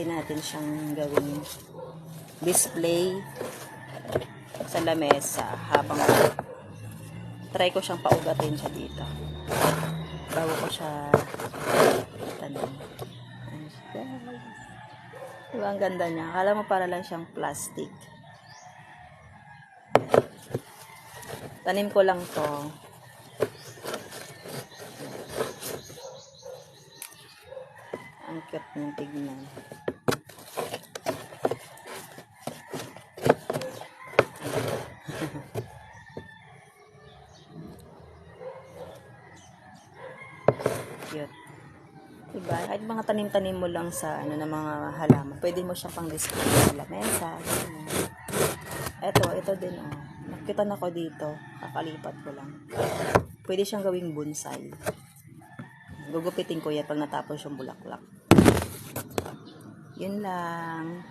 pwede natin siyang gawing display sa lamesa habang try ko siyang paugatin siya dito bago ko siya tanim. Diba ang ganda niya? Akala mo para lang siyang plastic. Tanim ko lang to. Ang cute niyang tignan. Cute. Diba? Kahit mga tanim-tanim mo lang sa ano na mga halaman, pwede mo siya pang display sa lamesa. Ito din oh. Nakita na ko dito. Kakalipat ko lang. Pwede siyang gawing bonsai. Gugupitin ko yan pag natapos yung bulaklak. Yun lang.